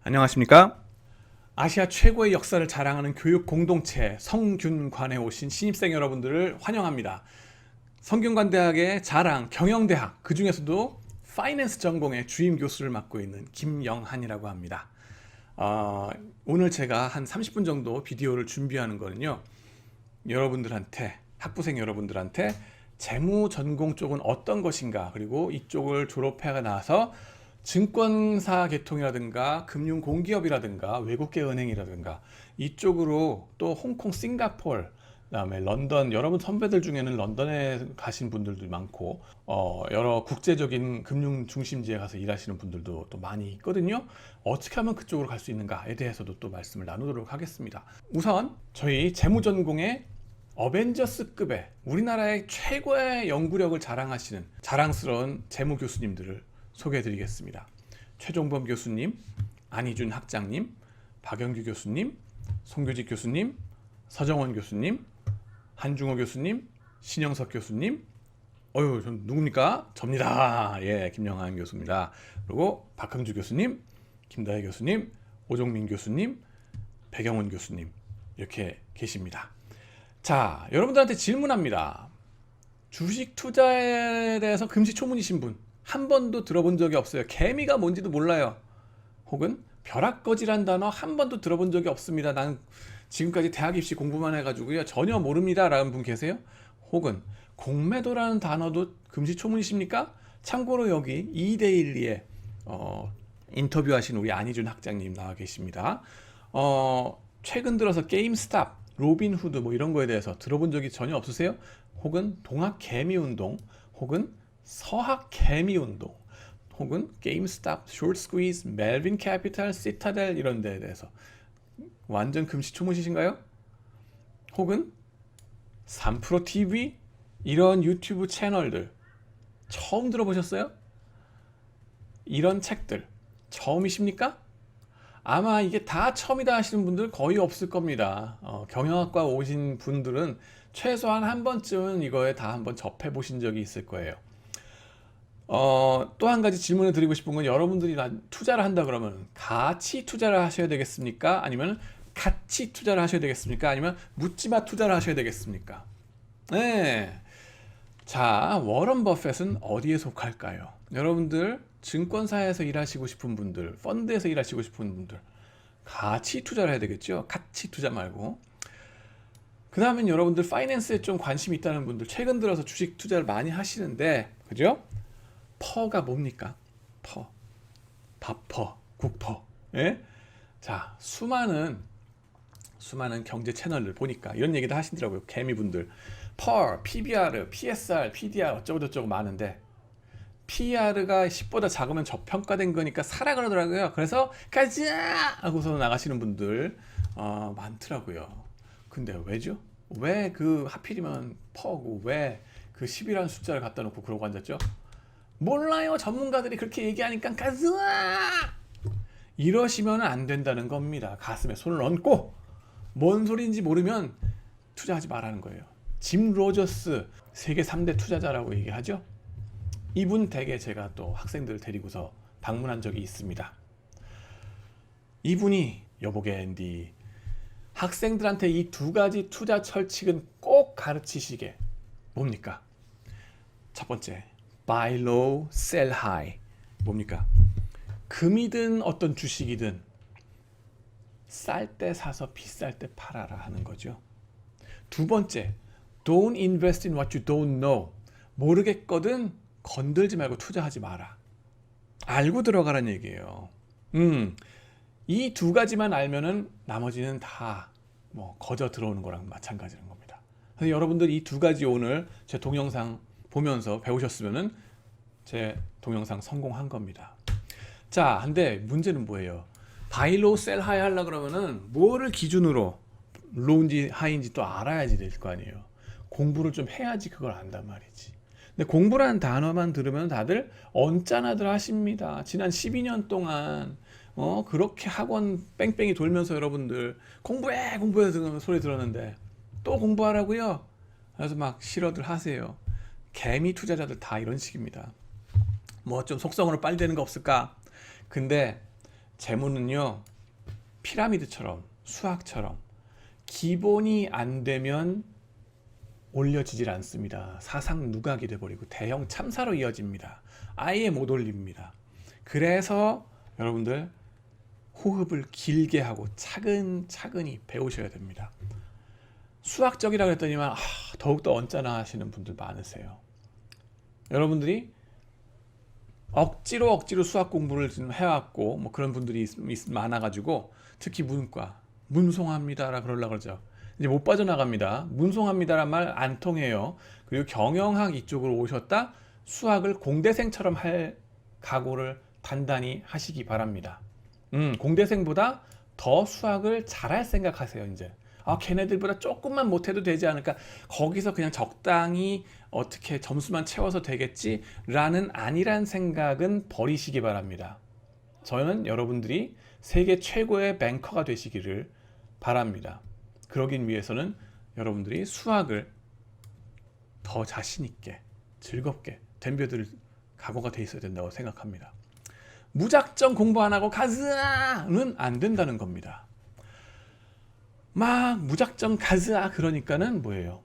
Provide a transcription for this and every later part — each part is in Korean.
안녕하십니까? 아시아 최고의 역사를 자랑하는 교육 공동체 성균관에 오신 신입생 여러분들을 환영합니다. 성균관대학의 자랑 경영대학, 그 중에서도 파이낸스 전공의 주임 교수를 맡고 있는 김영한이라고 합니다. 오늘 제가 한 30분 정도 비디오를 준비하는 거는요, 여러분들한테, 학부생 여러분들한테 재무 전공 쪽은 어떤 것인가, 그리고 이쪽을 졸업해 나서 증권사 계통이라든가 금융 공기업이라든가 외국계 은행이라든가 이쪽으로, 또 홍콩, 싱가포르, 그다음에 런던, 여러분 선배들 중에는 런던에 가신 분들도 많고 여러 국제적인 금융 중심지에 가서 일하시는 분들도 또 많이 있거든요. 어떻게 하면 그쪽으로 갈 수 있는가에 대해서도 또 말씀을 나누도록 하겠습니다. 우선 저희 재무전공의 어벤져스급의 우리나라의 최고의 연구력을 자랑하시는 자랑스러운 재무 교수님들을 소개해드리겠습니다. 최종범 교수님, 안희준 학장님, 박영규 교수님, 송교직 교수님, 서정원 교수님, 한중호 교수님, 신영석 교수님, 전 누굽니까? 접니다. 예, 김영한 교수입니다. 그리고 박흥주 교수님, 김다혜 교수님, 오종민 교수님, 백영원 교수님, 이렇게 계십니다. 자, 여러분들한테 질문합니다. 주식 투자에 대해서 금시초문이신 분, 한 번도 들어본 적이 없어요. 개미가 뭔지도 몰라요. 혹은 벼락거지란 단어 한 번도 들어본 적이 없습니다. 난 지금까지 대학 입시 공부만 해가지고요, 전혀 모릅니다 라는 분 계세요? 혹은 공매도라는 단어도 금시초문이십니까? 참고로 여기 2대1에 인터뷰하신 우리 안희준 학장님 나와 계십니다. 최근 들어서 게임스탑, 로빈후드 뭐 이런 거에 대해서 들어본 적이 전혀 없으세요? 혹은 동학개미운동, 혹은 서학개미운동, 혹은 게임스탑, 숏스퀴즈, 멜빈 캐피탈, 시타델 이런 데에 대해서 완전 금시초문이신가요? 혹은 3프로TV 이런 유튜브 채널들 처음 들어보셨어요? 이런 책들 처음이십니까? 아마 이게 다 처음이다 하시는 분들 거의 없을 겁니다. 경영학과 오신 분들은 최소한 한 번쯤은 이거에 다 한번 접해 보신 적이 있을 거예요. 또 한 가지 질문을 드리고 싶은 건, 여러분들이 투자를 한다 그러면 가치 투자를 하셔야 되겠습니까? 아니면 가치 투자를 하셔야 되겠습니까? 아니면 묻지마 투자를 하셔야 되겠습니까? 네. 자, 워런 버핏은 어디에 속할까요? 여러분들 증권사에서 일하시고 싶은 분들, 펀드에서 일하시고 싶은 분들, 가치 투자를 해야 되겠죠? 가치 투자 말고. 그 다음엔 여러분들 파이낸스에 좀 관심이 있다는 분들, 최근 들어서 주식 투자를 많이 하시는데, 그죠? 퍼가 뭡니까? 퍼. 밥퍼, 국퍼. 예? 자, 수많은 경제 채널을 보니까 이런 얘기도 하시더라고요. 개미분들. 퍼, PBR, PSR, PDR 어쩌고저쩌고 많은데, PR가 10보다 작으면 저평가된 거니까 사라 그러더라고요. 그래서 가자! 하고서 나가시는 분들 많더라고요. 근데 왜죠? 왜 그 하필이면 퍼고 왜 그 10이라는 숫자를 갖다 놓고 그러고 앉았죠? 몰라요. 전문가들이 그렇게 얘기하니까 가자! 이러시면 안 된다는 겁니다. 가슴에 손을 얹고 뭔 소리인지 모르면 투자하지 말라는 거예요. 짐 로저스 세계 3대 투자자라고 얘기하죠. 이분 댁에 제가 또 학생들 데리고서 방문한 적이 있습니다. 이분이 여보게 앤디, 학생들한테 이 두 가지 투자 철칙은 꼭 가르치시게. 뭡니까? 첫 번째, buy low, sell high. 뭡니까? 금이든 어떤 주식이든 쌀 때 사서 비쌀 때 팔아라 하는 거죠. 두 번째, don't invest in what you don't know. 모르겠거든 건들지 말고 투자하지 마라. 알고 들어가라는 얘기예요. 이 두 가지만 알면은 나머지는 다 뭐 거저 들어오는 거랑 마찬가지인 겁니다. 그래서 여러분들 이 두 가지 오늘 제 동영상 보면서 배우셨으면은 제 동영상 성공한 겁니다. 자, 근데 문제는 뭐예요? 바이 로우 셀 하이 하려고 그러면은 뭐를 기준으로 로우인지 하이인지 또 알아야지 될 거 아니에요. 공부를 좀 해야지 그걸 안단 말이지. 근데 공부라는 단어만 들으면 다들 언짢아들 하십니다. 지난 12년 동안 그렇게 학원 뺑뺑이 돌면서 여러분들 공부해 소리 들었는데 또 공부하라고요? 그래서 막 싫어들 하세요. 개미 투자자들 다 이런 식입니다. 뭐 좀 속성으로 빨리 되는 거 없을까? 근데 재무는요, 피라미드처럼, 수학처럼 기본이 안 되면 올려지질 않습니다. 사상 누각이 돼버리고 대형 참사로 이어집니다. 아예 못 올립니다. 그래서 여러분들 호흡을 길게 하고 차근차근히 배우셔야 됩니다. 수학적이라고 했더니만 더욱더 언짢아 하시는 분들 많으세요. 여러분들이 억지로 수학 공부를 좀 해왔고 뭐 그런 분들이 많아가지고 특히 문과 문송합니다라 그러려고 그러죠. 이제 못 빠져나갑니다. 문송합니다란 말 안 통해요. 그리고 경영학 이쪽으로 오셨다 수학을 공대생처럼 할 각오를 단단히 하시기 바랍니다. 공대생보다 더 수학을 잘할 생각하세요. 이제 걔네들보다 조금만 못해도 되지 않을까, 거기서 그냥 적당히 어떻게 점수만 채워서 되겠지라는 아니란 생각은 버리시기 바랍니다. 저는 여러분들이 세계 최고의 뱅커가 되시기를 바랍니다. 그러긴 위해서는 여러분들이 수학을 더 자신 있게 즐겁게 덤벼들 각오가 돼 있어야 된다고 생각합니다. 무작정 공부 안 하고 가즈아는 안 된다는 겁니다. 막 무작정 가즈아 그러니까는 뭐예요?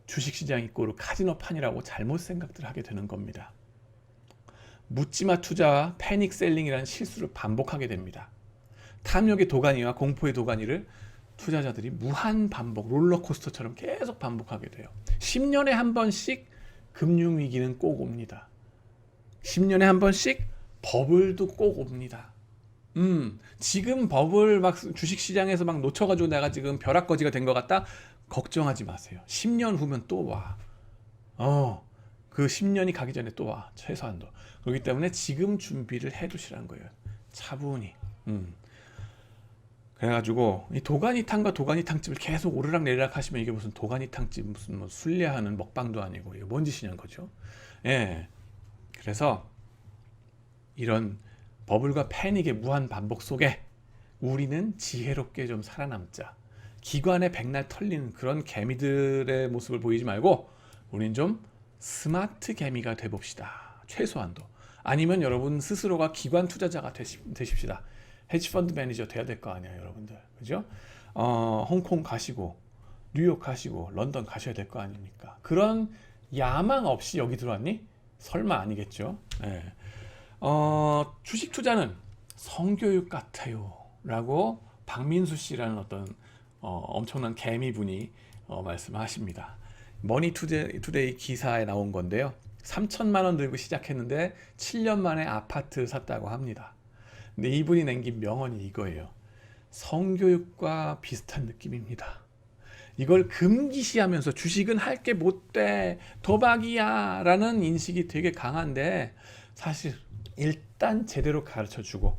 주식시장이 꼴 카지노판이라고 잘못 생각들 하게 되는 겁니다. 묻지마 투자와 패닉 셀링이라는 실수를 반복하게 됩니다. 탐욕의 도가니와 공포의 도가니를 투자자들이 무한 반복, 롤러코스터처럼 계속 반복하게 돼요. 10년에 한 번씩 금융위기는 꼭 옵니다. 10년에 한 번씩 버블도 꼭 옵니다. 지금 버블 막 주식시장에서 막 놓쳐가지고 내가 지금 벼락거지가 된 것 같다? 걱정하지 마세요. 10년 후면 또 와. 그 10년이 가기 전에 또 와. 최소한도. 그렇기 때문에 지금 준비를 해 두시라는 거예요. 차분히. 그래가지고 이 도가니탕과 도가니탕집을 계속 오르락 내리락 하시면 이게 무슨 도가니탕집 무슨 뭐 순례하는 먹방도 아니고 이게 뭔 짓이냐는 거죠. 예. 그래서 이런 버블과 패닉의 무한 반복 속에 우리는 지혜롭게 좀 살아남자. 기관에 백날 털리는 그런 개미들의 모습을 보이지 말고 우리는 좀 스마트 개미가 돼봅시다. 최소한도. 아니면 여러분 스스로가 기관 투자자가 되십시다. 헤지펀드 매니저 돼야 될 거 아니야, 여러분들. 그죠? 홍콩 가시고 뉴욕 가시고 런던 가셔야 될 거 아닙니까? 그런 야망 없이 여기 들어왔니? 설마 아니겠죠? 네. 주식 투자는 성교육 같아요 라고 박민수 씨라는 어떤 엄청난 개미분이 말씀하십니다. 머니투데이 기사에 나온 건데요. 3천만 원 들고 시작했는데 7년 만에 아파트 샀다고 합니다. 근데 이분이 남긴 명언이 이거예요. 성교육과 비슷한 느낌입니다. 이걸 금기시하면서 주식은 할 게 못 돼, 도박이야 라는 인식이 되게 강한데 사실 일단 제대로 가르쳐주고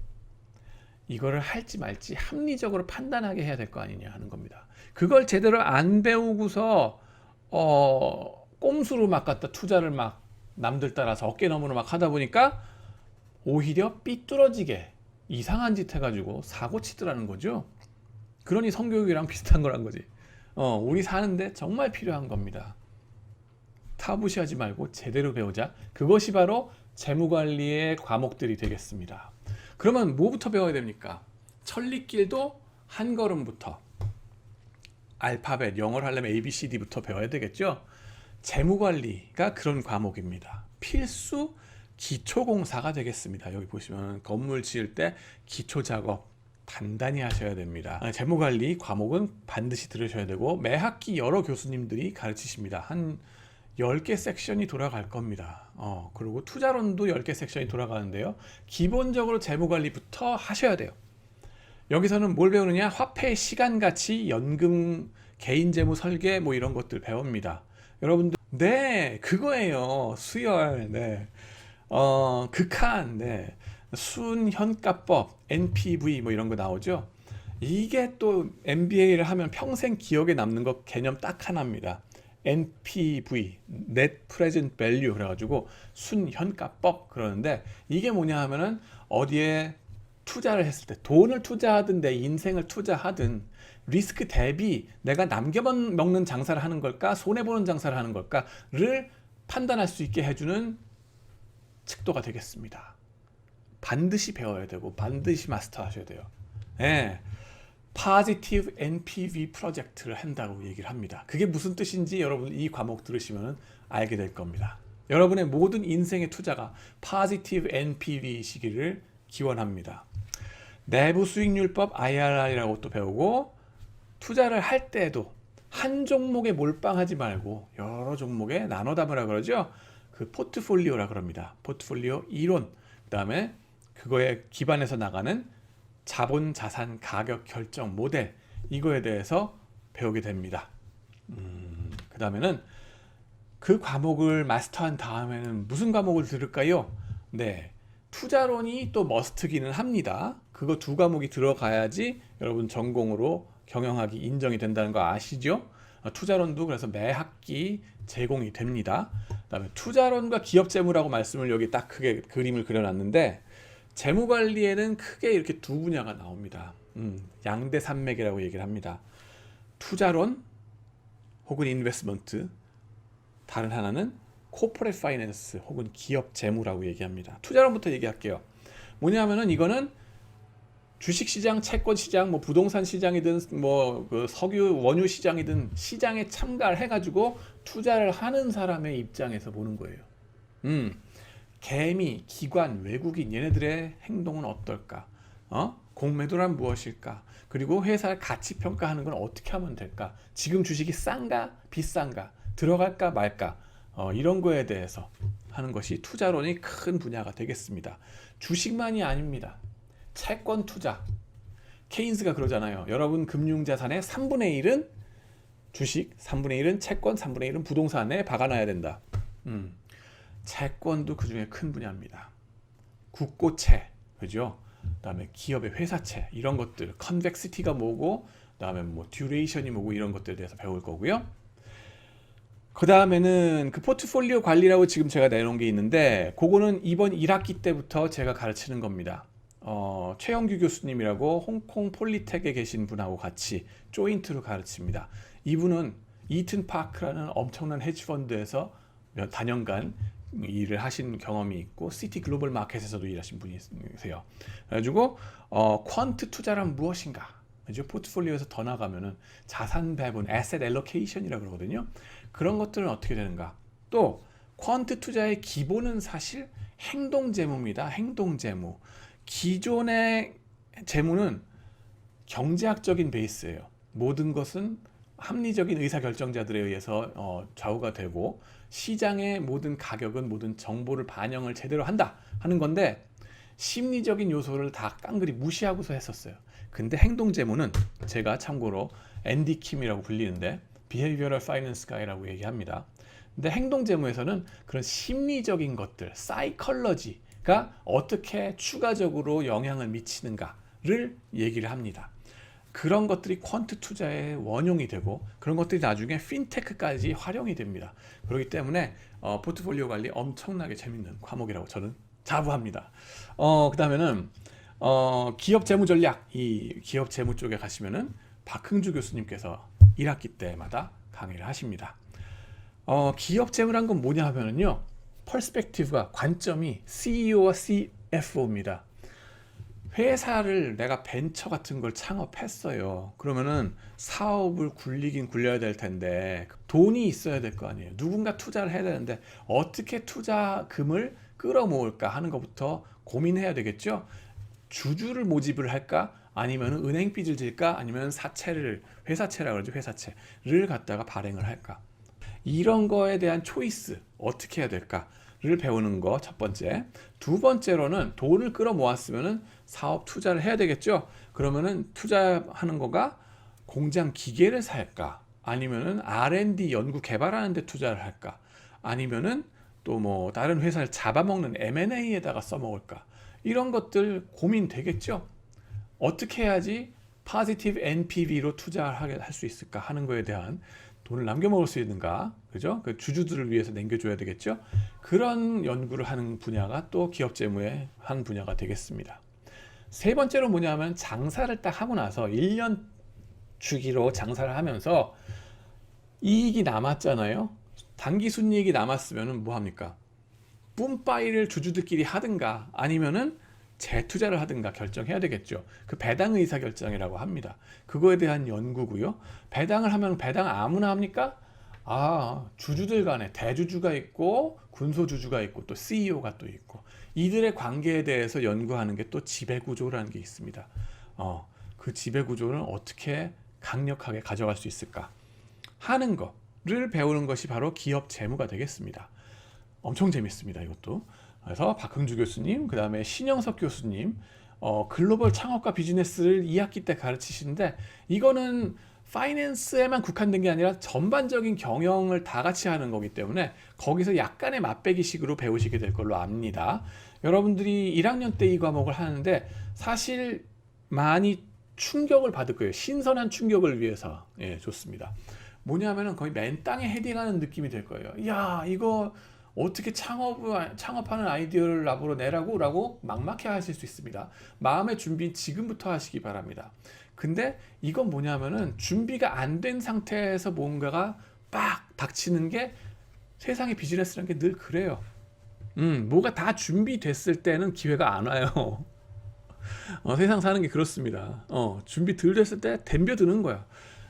이거를 할지 말지 합리적으로 판단하게 해야 될 거 아니냐 하는 겁니다. 그걸 제대로 안 배우고서 꼼수로 막 갖다 투자를 막 남들 따라서 어깨너머로 막 하다 보니까 오히려 삐뚤어지게 이상한 짓 해가지고 사고 치더라는 거죠. 그러니 성교육이랑 비슷한 거란 거지. 우리 사는데 정말 필요한 겁니다. 타부시하지 말고 제대로 배우자. 그것이 바로 재무관리의 과목들이 되겠습니다. 그러면 뭐부터 배워야 됩니까? 천리길도 한 걸음부터. 알파벳, 영어를 하려면 ABCD부터 배워야 되겠죠? 재무관리가 그런 과목입니다. 필수 기초공사가 되겠습니다. 여기 보시면 건물 지을 때 기초작업 단단히 하셔야 됩니다. 재무관리 과목은 반드시 들으셔야 되고 매 학기 여러 교수님들이 가르치십니다. 한 10개 섹션이 돌아갈 겁니다. 그리고 투자론도 10개 섹션이 돌아가는데요. 기본적으로 재무관리부터 하셔야 돼요. 여기서는 뭘 배우느냐? 화폐 시간가치, 연금, 개인재무 설계 뭐 이런 것들 배웁니다. 여러분들 네 그거예요. 수열 네. 극한 네. 순현가법, NPV 뭐 이런 거 나오죠. 이게 또 MBA를 하면 평생 기억에 남는 거 개념 딱 하나입니다. NPV, Net Present Value 그래가지고 순현가법 그러는데 이게 뭐냐 하면은 어디에 투자를 했을 때 돈을 투자하든 내 인생을 투자하든 리스크 대비 내가 남겨먹는 장사를 하는 걸까 손해보는 장사를 하는 걸까를 판단할 수 있게 해주는 척도가 되겠습니다. 반드시 배워야 되고 반드시 마스터하셔야 돼요. 예. Positive NPV 프로젝트를 한다고 얘기를 합니다. 그게 무슨 뜻인지 여러분 이 과목 들으시면 알게 될 겁니다. 여러분의 모든 인생의 투자가 Positive NPV이시기를 기원합니다. 내부 수익률법 IRR이라고 또 배우고, 투자를 할 때도 한 종목에 몰빵하지 말고 여러 종목에 나눠 담으라 그러죠. 그 포트폴리오라 그럽니다. 포트폴리오 이론, 그 다음에 그거에 기반해서 나가는 자본 자산 가격 결정 모델, 이거에 대해서 배우게 됩니다. 그 다음에는 그 과목을 마스터한 다음에는 무슨 과목을 들을까요? 네, 투자론이 또 머스트기는 합니다. 그거 두 과목이 들어가야지 여러분 전공으로 경영학이 인정이 된다는 거 아시죠? 투자론도 그래서 매 학기 제공이 됩니다. 그다음에 투자론과 기업재무라고 말씀을 여기 딱 크게 그림을 그려놨는데, 재무관리에는 크게 이렇게 두 분야가 나옵니다. 양대 산맥이라고 얘기를 합니다. 투자론 혹은 인베스트먼트, 다른 하나는 코퍼레이트 파이낸스 혹은 기업 재무라고 얘기합니다. 투자론부터 얘기할게요. 뭐냐면은 이거는 주식시장, 채권시장, 뭐 부동산 시장이든 뭐 그 석유, 원유 시장이든 시장에 참가를 해가지고 투자를 하는 사람의 입장에서 보는 거예요. 개미, 기관, 외국인 얘네들의 행동은 어떨까? 공매도란 무엇일까? 그리고 회사를 가치 평가하는 건 어떻게 하면 될까? 지금 주식이 싼가, 비싼가, 들어갈까 말까? 이런 거에 대해서 하는 것이 투자론이 큰 분야가 되겠습니다. 주식만이 아닙니다. 채권 투자. 케인스가 그러잖아요. 여러분 금융자산의 3분의 1은 주식, 3분의 1은 채권, 3분의 1은 부동산에 박아놔야 된다. 채권도 그 중에 큰 분야입니다. 국고채, 그죠? 그다음에 기업의 회사채, 이런 것들, 컨벡시티가 뭐고, 그다음에 뭐 듀레이션이 뭐고, 이런 것들에 대해서 배울 거고요. 그 다음에는 그 포트폴리오 관리라고 지금 제가 내놓은 게 있는데, 그거는 이번 1학기 때부터 제가 가르치는 겁니다. 최영규 교수님이라고 홍콩 폴리텍에 계신 분하고 같이 조인트로 가르칩니다. 이분은 이튼 파크라는 엄청난 헤지펀드에서 몇 단연간 일을 하신 경험이 있고, 시티 글로벌 마켓에서도 일하신 분이세요. 그래가지고 퀀트 투자란 무엇인가, 그죠? 포트폴리오에서 더 나가면은 자산 배분, 애셋 엘로케이션이라고 그러거든요. 그런 것들은 어떻게 되는가? 또 퀀트 투자의 기본은 사실 행동 재무입니다. 행동 재무. 기존의 재무는 경제학적인 베이스예요. 모든 것은 합리적인 의사결정자들에 의해서 좌우가 되고, 시장의 모든 가격은 모든 정보를 반영을 제대로 한다 하는 건데, 심리적인 요소를 다 깡그리 무시하고서 했었어요. 근데 행동재무는 제가 참고로 앤디 킴이라고 불리는데 Behavioral Finance Guy라고 얘기합니다. 근데 행동재무에서는 그런 심리적인 것들, 사이컬러지가 어떻게 추가적으로 영향을 미치는가를 얘기를 합니다. 그런 것들이 퀀트 투자의 원용이 되고, 그런 것들이 나중에 핀테크까지 활용이 됩니다. 그렇기 때문에 포트폴리오 관리 엄청나게 재밌는 과목이라고 저는 자부합니다. 그 다음에는 기업 재무 전략, 이 기업 재무 쪽에 가시면은 박흥주 교수님께서 1학기 때마다 강의를 하십니다. 기업 재무란 건 뭐냐 하면은요, 퍼스펙티브가, 관점이 CEO와 CFO입니다. 회사를 내가 벤처 같은 걸 창업했어요. 그러면은 사업을 굴리긴 굴려야 될 텐데 돈이 있어야 될 거 아니에요. 누군가 투자를 해야 되는데 어떻게 투자금을 끌어모을까 하는 것부터 고민해야 되겠죠. 주주를 모집을 할까? 아니면 은행 빚을 질까? 아니면 사채를, 회사채라 그러죠. 회사채를 갖다가 발행을 할까? 이런 거에 대한 초이스 어떻게 해야 될까를 배우는 거 첫 번째. 두 번째로는 돈을 끌어모았으면은 사업 투자를 해야 되겠죠. 그러면은 투자하는 거가 공장 기계를 살까? 아니면은 R&D 연구 개발하는 데 투자를 할까? 아니면은 또 뭐 다른 회사를 잡아먹는 M&A에다가 써먹을까? 이런 것들 고민되겠죠. 어떻게 해야지 포지티브 NPV로 투자를 할 수 있을까 하는 거에 대한, 돈을 남겨먹을 수 있는가, 그죠? 그 주주들을 위해서 남겨줘야 되겠죠. 그런 연구를 하는 분야가 또 기업 재무의 한 분야가 되겠습니다. 세 번째로 뭐냐면, 장사를 딱 하고 나서 1년 주기로 장사를 하면서 이익이 남았잖아요. 단기 순이익이 남았으면 뭐 합니까? 뿜빠이를 주주들끼리 하든가, 아니면은 재투자를 하든가 결정해야 되겠죠. 그 배당 의사 결정이라고 합니다. 그거에 대한 연구고요. 배당을 하면 배당 아무나 합니까? 주주들 간에 대주주가 있고 군소주주가 있고 또 CEO가 또 있고 이들의 관계에 대해서 연구하는 게 또 지배구조라는 게 있습니다. 그 지배구조를 어떻게 강력하게 가져갈 수 있을까 하는 거를 배우는 것이 바로 기업 재무가 되겠습니다. 엄청 재밌습니다, 이것도. 그래서 박흥주 교수님, 그 다음에 신영석 교수님, 글로벌 창업과 비즈니스를 2학기 때 가르치시는데 이거는 파이낸스에만 국한된 게 아니라 전반적인 경영을 다 같이 하는 거기 때문에 거기서 약간의 맛배기식으로 배우시게 될 걸로 압니다. 여러분들이 1학년 때 이 과목을 하는데 사실 많이 충격을 받을 거예요. 신선한 충격을 위해서 좋습니다. 뭐냐면은 거의 맨 땅에 헤딩하는 느낌이 될 거예요. 야, 이거 어떻게 창업하는 아이디어를 나보러 내라고? 라고 막막해 하실 수 있습니다. 마음의 준비 지금부터 하시기 바랍니다. 근데 이건 뭐냐면은 준비가 안 된 상태에서 뭔가가 빡 닥치는 게 세상의 비즈니스라는 게 늘 그래요. 뭐가 다 준비됐을 때는 기회가 안 와요. 세상 사는 게 그렇습니다. 준비 덜 됐을 때 덤벼드는 거야.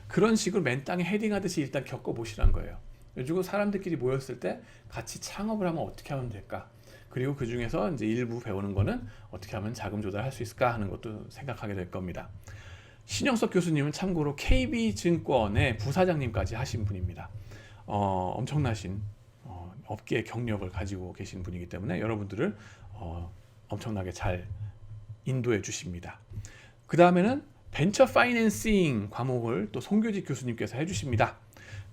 그런 식으로 맨 땅에 헤딩하듯이 일단 겪어보시란 거예요. 그리고 사람들끼리 모였을 때 같이 창업을 하면 어떻게 하면 될까? 그리고 그 중에서 이제 일부 배우는 거는 어떻게 하면 자금 조달할 수 있을까 하는 것도 생각하게 될 겁니다. 신영석 교수님은 참고로 KB증권의 부사장님까지 하신 분입니다. 엄청나신 업계의 경력을 가지고 계신 분이기 때문에 여러분들을 엄청나게 잘 인도해 주십니다. 그 다음에는 벤처 파이낸싱 과목을 또 송교직 교수님께서 해주십니다.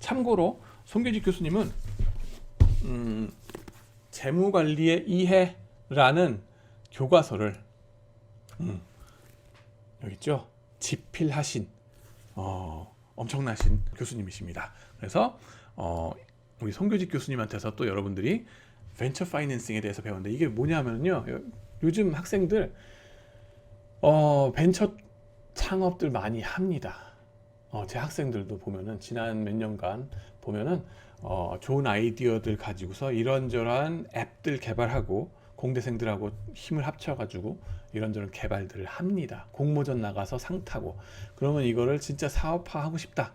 참고로 송교직 교수님은 재무관리의 이해라는 교과서를 여기 있죠? 집필하신 엄청나신 교수님이십니다. 그래서 우리 송교직 교수님한테서 또 여러분들이 벤처 파이낸싱에 대해서 배웠는데 이게 뭐냐면요, 요즘 학생들 벤처 창업들 많이 합니다. 제 학생들도 보면은 지난 몇 년간 보면은 좋은 아이디어들 가지고서 이런저런 앱들 개발하고 공대생들하고 힘을 합쳐가지고 이런저런 개발들을 합니다. 공모전 나가서 상 타고. 그러면 이거를 진짜 사업화하고 싶다.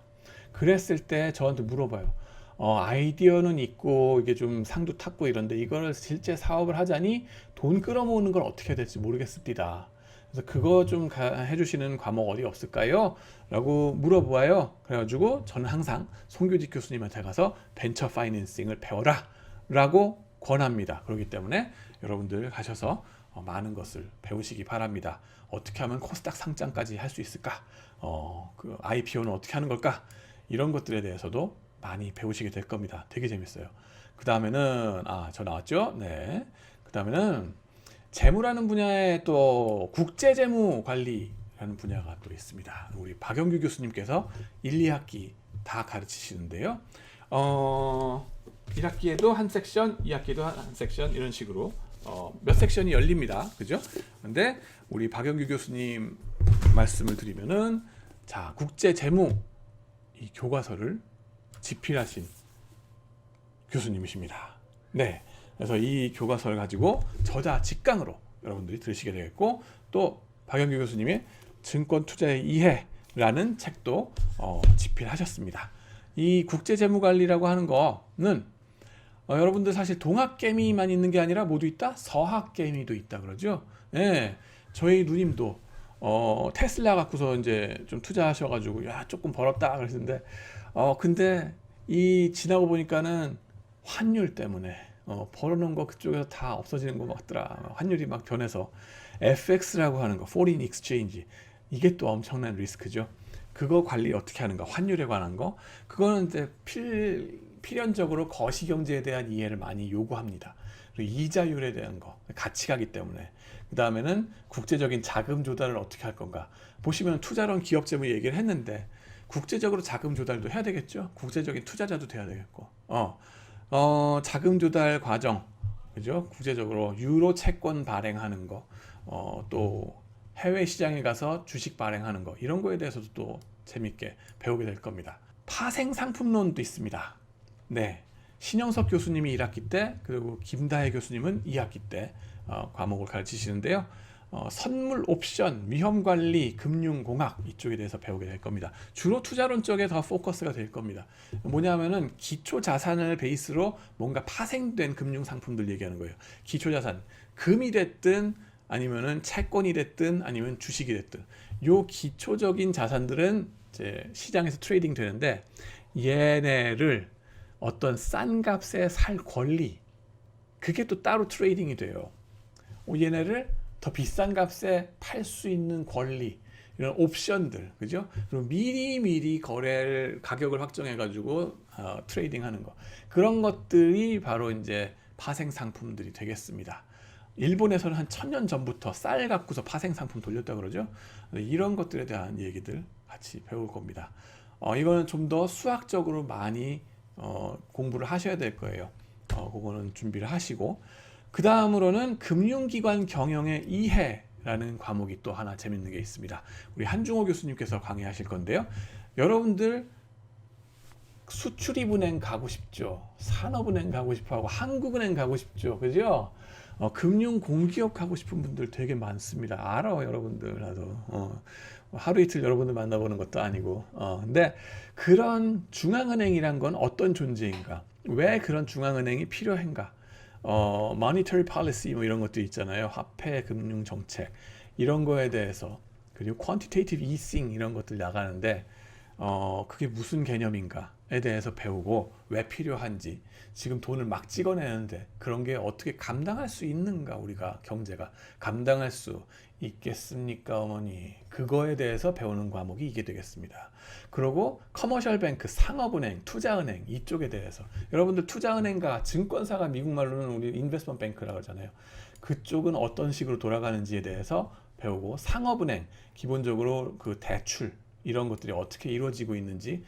그랬을 때 저한테 물어봐요. 아이디어는 있고 이게 좀 상도 탔고 이런데 이거를 실제 사업을 하자니 돈 끌어모으는 걸 어떻게 해야 될지 모르겠습니다. 그래서 그거 좀 해주시는 과목 어디 없을까요? 라고 물어보아요. 그래가지고 저는 항상 송교직 교수님한테 가서 벤처 파이낸싱을 배워라 라고 권합니다. 그렇기 때문에 여러분들 가셔서 많은 것을 배우시기 바랍니다. 어떻게 하면 코스닥 상장까지 할 수 있을까? 그 IPO는 어떻게 하는 걸까? 이런 것들에 대해서도 많이 배우시게 될 겁니다. 되게 재밌어요. 그 다음에는 저 나왔죠? 네. 그 다음에는 재무라는 분야에 또 국제재무 관리라는 분야가 또 있습니다. 우리 박영규 교수님께서 1, 2학기 다 가르치시는데요. 1학기에도 한 섹션, 2학기에도 한 섹션 이런 식으로 몇 섹션이 열립니다. 그죠? 근데 우리 박영규 교수님 말씀을 드리면은 자, 국제재무 이 교과서를 집필하신 교수님이십니다. 네. 그래서 이 교과서를 가지고 저자 직강으로 여러분들이 들으시게 되겠고, 또 박영규 교수님의 증권 투자의 이해라는 책도 집필하셨습니다. 이 국제재무관리라고 하는 거는 여러분들 사실 동학개미만 있는 게 아니라 모두 있다? 서학개미도 있다 그러죠. 네, 저희 누님도 테슬라 갖고서 이제 좀 투자하셔가지고 야 조금 벌었다 그랬는데 근데 이 지나고 보니까는 환율 때문에 벌어놓은 거 그쪽에서 다 없어지는 것 같더라. 환율이 막 변해서 FX라고 하는 거, Foreign Exchange, 이게 또 엄청난 리스크죠. 그거 관리 어떻게 하는가, 환율에 관한 거, 그거는 이제 필연적으로 거시경제에 대한 이해를 많이 요구합니다. 그리고 이자율에 대한 거, 같이 가기 때문에. 그 다음에는 국제적인 자금 조달을 어떻게 할 건가. 보시면 투자론 기업재무 얘기를 했는데 국제적으로 자금 조달도 해야 되겠죠. 국제적인 투자자도 돼야 되겠고. 자금 조달 과정, 그죠? 국제적으로 유로 채권 발행하는 거, 또 해외 시장에 가서 주식 발행하는 거, 이런 거에 대해서도 또 재밌게 배우게 될 겁니다. 파생 상품론도 있습니다. 네, 신영석 교수님이 1학기 때, 그리고 김다혜 교수님은 2학기 때 과목을 가르치시는데요. 선물 옵션, 위험 관리, 금융공학 이쪽에 대해서 배우게 될 겁니다. 주로 투자론 쪽에 더 포커스가 될 겁니다. 뭐냐면은 기초 자산을 베이스로 뭔가 파생된 금융 상품들 얘기하는 거예요. 기초 자산, 금이 됐든 아니면은 채권이 됐든 아니면 주식이 됐든 요 기초적인 자산들은 이제 시장에서 트레이딩 되는데 얘네를 어떤 싼 값에 살 권리 그게 또 따로 트레이딩이 돼요. 얘네를 더 비싼 값에 팔 수 있는 권리 이런 옵션들 그죠? 그리고 미리 거래 가격을 확정해 가지고 트레이딩하는 거 그런 것들이 바로 이제 파생 상품들이 되겠습니다. 일본에서는 한 1000년 전부터 쌀 갖고서 파생 상품 돌렸다 그러죠. 이런 것들에 대한 얘기들 같이 배울 겁니다. 이거는 좀 더 수학적으로 많이 공부를 하셔야 될 거예요. 그거는 준비를 하시고 그 다음으로는 금융기관 경영의 이해라는 과목이 또 하나 재밌는 게 있습니다. 우리 한중호 교수님께서 강의하실 건데요. 여러분들 수출입은행 가고 싶죠. 산업은행 가고 싶어하고 한국은행 가고 싶죠. 그죠? 금융공기업 가고 싶은 분들 되게 많습니다. 알아 여러분들 나도. 하루 이틀 여러분들 만나보는 것도 아니고 근데 그런 중앙은행이란 건 어떤 존재인가 왜 그런 중앙은행이 필요한가 monetary policy 뭐 이런 것도 있잖아요. 화폐 금융 정책 이런 거에 대해서 그리고 quantitative easing 이런 것들 나가는데 그게 무슨 개념인가에 대해서 배우고 왜 필요한지 지금 돈을 막 찍어내는데 그런 게 어떻게 감당할 수 있는가 우리가 경제가 감당할 수 있겠습니까 어머니 그거에 대해서 배우는 과목이 이게 되겠습니다. 그리고 커머셜 뱅크 상업은행 투자은행 이쪽에 대해서 여러분들 투자은행과 증권사가 미국 말로는 우리 인베스트먼트 뱅크라고 하잖아요. 그쪽은 어떤 식으로 돌아가는지에 대해서 배우고 상업은행 기본적으로 그 대출 이런 것들이 어떻게 이루어지고 있는지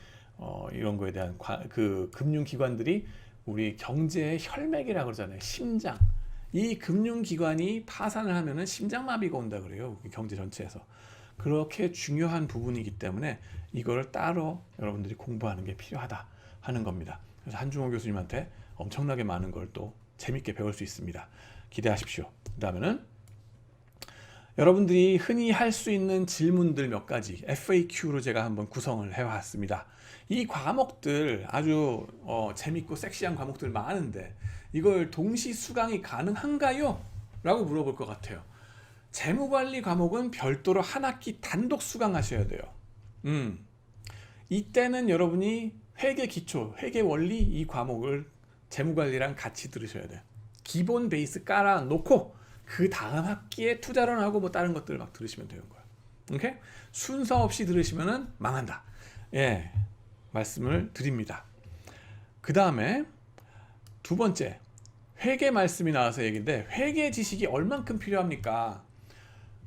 이런 거에 대한 그 금융기관들이 우리 경제의 혈맥이라고 그러잖아요. 심장. 이 금융기관이 파산을 하면은 심장마비가 온다 그래요. 경제 전체에서. 그렇게 중요한 부분이기 때문에 이거를 따로 여러분들이 공부하는 게 필요하다 하는 겁니다. 그래서 한중호 교수님한테 엄청나게 많은 걸 또 재밌게 배울 수 있습니다. 기대하십시오. 그 다음에는 여러분들이 흔히 할 수 있는 질문들 몇 가지 FAQ로 제가 한번 구성을 해왔습니다. 이 과목들 아주 재밌고 섹시한 과목들 많은데 이걸 동시 수강이 가능한가요? 라고 물어볼 것 같아요. 재무관리 과목은 별도로 한 학기 단독 수강하셔야 돼요. 이때는 여러분이 회계 기초, 회계 원리 이 과목을 재무관리랑 같이 들으셔야 돼요. 기본 베이스 깔아놓고 그 다음 학기에 투자론하고 뭐 다른 것들을 막 들으시면 되는 거예요. 오케이? 순서 없이 들으시면은 망한다. 예, 말씀을 드립니다. 그 다음에 두 번째 회계 말씀이 나와서 얘기인데 회계 지식이 얼만큼 필요합니까?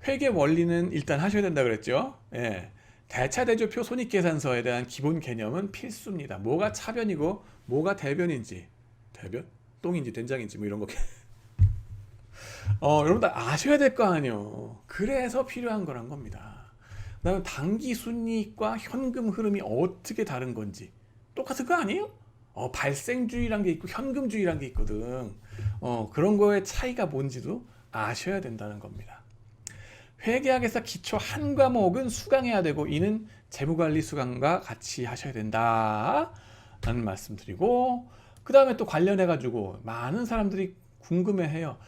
회계 원리는 일단 하셔야 된다 그랬죠. 예, 대차대조표 손익계산서에 대한 기본 개념은 필수입니다. 뭐가 차변이고 뭐가 대변인지 대변? 똥인지 된장인지 뭐 이런 거 여러분들 아셔야 될 거 아니에요. 그래서 필요한 거란 겁니다. 그다음에 단기 순이익과 현금 흐름이 어떻게 다른 건지 똑같은 거 아니에요? 발생주의란 게 있고 현금주의란 게 있거든. 그런 거의 차이가 뭔지도 아셔야 된다는 겁니다. 회계학에서 기초 한 과목은 수강해야 되고 이는 재무관리 수강과 같이 하셔야 된다 라는 말씀 드리고 그 다음에 또 관련해 가지고 많은 사람들이 궁금해해요.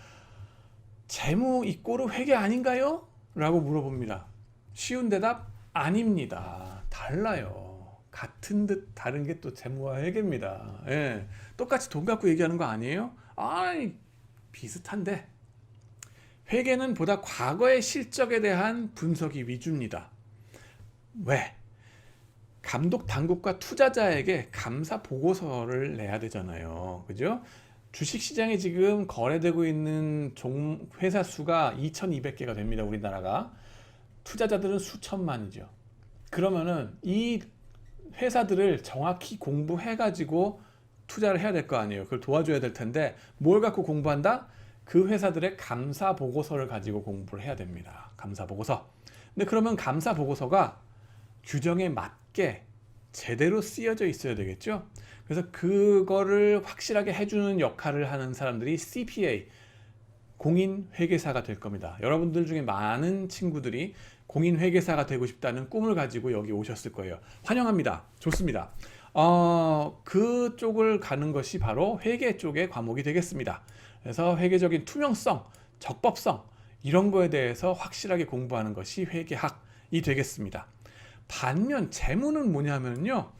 재무 이꼬르 회계 아닌가요? 라고 물어봅니다. 쉬운 대답 아닙니다. 달라요. 같은 듯 다른 게 또 재무와 회계입니다. 예. 똑같이 돈 갖고 얘기하는 거 아니에요? 아이 비슷한데 회계는 보다 과거의 실적에 대한 분석이 위주입니다. 왜? 감독 당국과 투자자에게 감사 보고서를 내야 되잖아요. 그죠? 주식시장에 지금 거래되고 있는 회사 수가 2200개가 됩니다. 우리나라가. 투자자들은 수천만이죠. 그러면은 이 회사들을 정확히 공부해가지고 투자를 해야 될 거 아니에요. 그걸 도와줘야 될 텐데 뭘 갖고 공부한다? 그 회사들의 감사 보고서를 가지고 공부를 해야 됩니다. 감사 보고서. 근데 그러면 감사 보고서가 규정에 맞게 제대로 쓰여져 있어야 되겠죠? 그래서 그거를 확실하게 해주는 역할을 하는 사람들이 CPA, 공인회계사가 될 겁니다. 여러분들 중에 많은 친구들이 공인회계사가 되고 싶다는 꿈을 가지고 여기 오셨을 거예요. 환영합니다. 좋습니다. 그쪽을 가는 것이 바로 회계 쪽의 과목이 되겠습니다. 그래서 회계적인 투명성, 적법성 이런 거에 대해서 확실하게 공부하는 것이 회계학이 되겠습니다. 반면 재무는 뭐냐면요,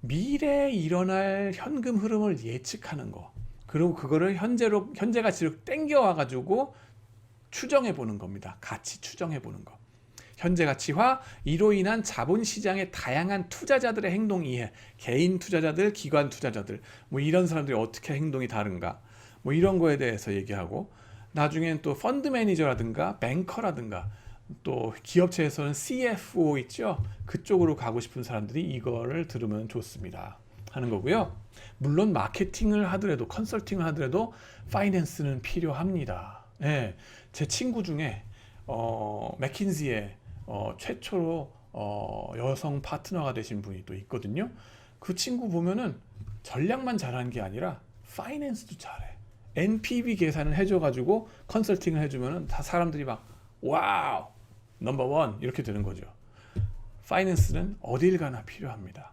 미래에 일어날 현금 흐름을 예측하는 거, 그리고 그거를 현재 가치로 땡겨와 가지고 추정해 보는 겁니다. 가치 추정해 보는 거. 현재 가치화, 이로 인한 자본시장의 다양한 투자자들의 행동 이해, 개인 투자자들, 기관 투자자들, 뭐 이런 사람들이 어떻게 행동이 다른가, 뭐 이런 거에 대해서 얘기하고, 나중엔 또 펀드 매니저라든가 뱅커라든가 또 기업체에서는 CFO 있죠, 그쪽으로 가고 싶은 사람들이 이거를 들으면 좋습니다 하는 거고요. 물론 마케팅을 하더라도, 컨설팅을 하더라도 파이낸스는 필요합니다. 예, 제 친구 중에 맥킨지의 최초로 여성 파트너가 되신 분이 또 있거든요. 그 친구 보면은 전략만 잘하는 게 아니라 파이낸스도 잘해. NPV 계산을 해줘가지고 컨설팅을 해주면은 다 사람들이 막 와우 넘버 원 이렇게 되는 거죠. 파이낸스는 어딜 가나 필요합니다.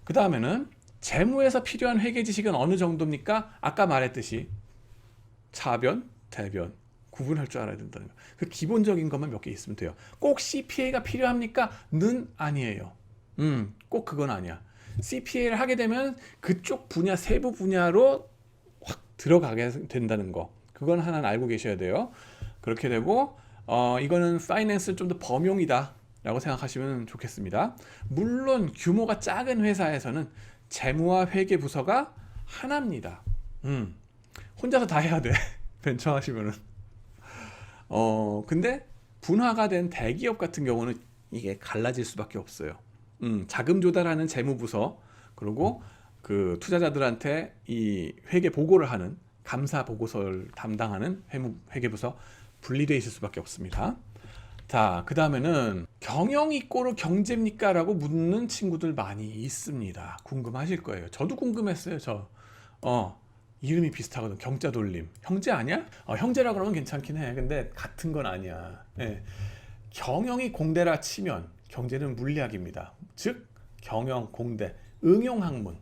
그 다음에는 재무에서 필요한 회계 지식은 어느 정도입니까? 아까 말했듯이 차변, 대변 구분할 줄 알아야 된다는 거. 그 기본적인 것만 몇 개 있으면 돼요. 꼭 CPA가 필요합니까? 는 아니에요. 꼭 그건 아니야. CPA를 하게 되면 그쪽 분야, 세부 분야로 확 들어가게 된다는 거. 그건 하나는 알고 계셔야 돼요. 그렇게 되고 이거는 파이낸스 좀 더 범용이다 라고 생각하시면 좋겠습니다. 물론 규모가 작은 회사에서는 재무와 회계 부서가 하나입니다. 혼자서 다 해야 돼. 벤처 하시면은. 근데 분화가 된 대기업 같은 경우는 이게 갈라질 수밖에 없어요. 자금 조달하는 재무부서, 그리고 그 투자자들한테 이 회계 보고를 하는 감사 보고서를 담당하는 회계부서 분리되어 있을 수밖에 없습니다. 자, 그 다음에는 경영 이꼬르 경제입니까? 라고 묻는 친구들 많이 있습니다. 궁금하실 거예요. 저도 궁금했어요. 이름이 비슷하거든. 경자 돌림. 형제 아니야? 형제라 그러면 괜찮긴 해. 근데 같은 건 아니야. 네. 경영이 공대라 치면 경제는 물리학입니다. 즉 경영, 공대, 응용학문,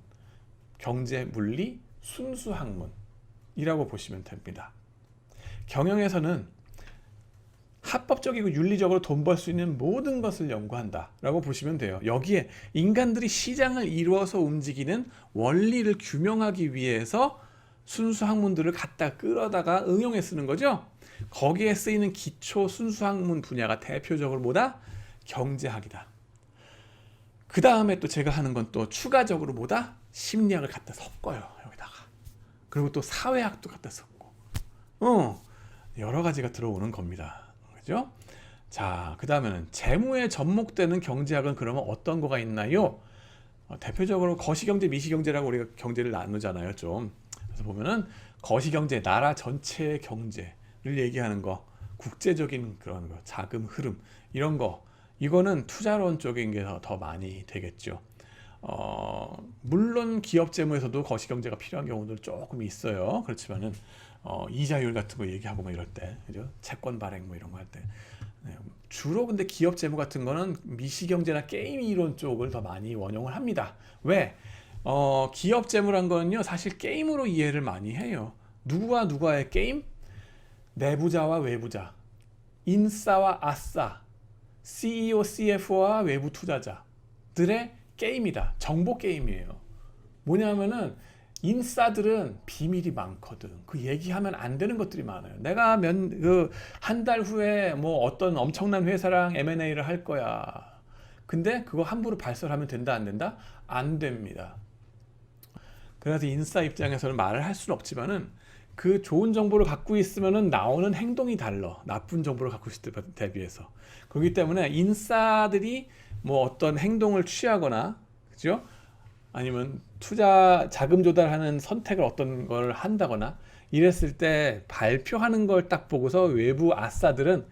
경제, 물리, 순수학문이라고 보시면 됩니다. 경영에서는 합법적이고 윤리적으로 돈 벌 수 있는 모든 것을 연구한다 라고 보시면 돼요. 여기에 인간들이 시장을 이루어서 움직이는 원리를 규명하기 위해서 순수학문들을 갖다 끌어다가 응용해 쓰는 거죠. 거기에 쓰이는 기초 순수학문 분야가 대표적으로 뭐다? 경제학이다. 그 다음에 또 제가 하는 건 또 추가적으로 뭐다? 심리학을 갖다 섞어요, 여기다가. 그리고 또 사회학도 갖다 섞고 여러 가지가 들어오는 겁니다. 그죠? 자, 그 다음에는 재무에 접목되는 경제학은 그러면 어떤 거가 있나요? 대표적으로 거시경제, 미시경제라고 우리가 경제를 나누잖아요, 좀. 그래서 보면은 거시경제, 나라 전체의 경제를 얘기하는 거, 국제적인 그런 거, 자금 흐름 이런 거, 이거는 투자론 쪽인 게 더 많이 되겠죠. 물론 기업 재무에서도 거시경제가 필요한 경우도 조금 있어요. 그렇지만은 이자율 같은 거 얘기하고 뭐 이럴 때, 그죠? 채권 발행 뭐 이런 거 할 때, 네. 주로 근데 기업 재무 같은 거는 미시경제나 게임 이론 쪽을 더 많이 원용을 합니다. 왜? 기업 재무란 거는요, 사실 게임으로 이해를 많이 해요. 누구와 누구와의 게임? 내부자와 외부자, 인싸와 아싸, CEO, CFO와 외부 투자자들의 게임이다. 정보 게임이에요. 뭐냐면은 인싸들은 비밀이 많거든. 그 얘기하면 안 되는 것들이 많아요. 내가 한 달 후에 뭐 어떤 엄청난 회사랑 M&A를 할 거야. 근데 그거 함부로 발설하면 된다, 안 된다? 안 됩니다. 그래서 인싸 입장에서는 말을 할 수는 없지만은 그 좋은 정보를 갖고 있으면은 나오는 행동이 달라. 나쁜 정보를 갖고 있을 때 대비해서. 그렇기 때문에 인싸들이 뭐 어떤 행동을 취하거나, 그죠? 아니면 투자 자금 조달하는 선택을 어떤 걸 한다거나 이랬을 때 발표하는 걸 딱 보고서 외부 아싸들은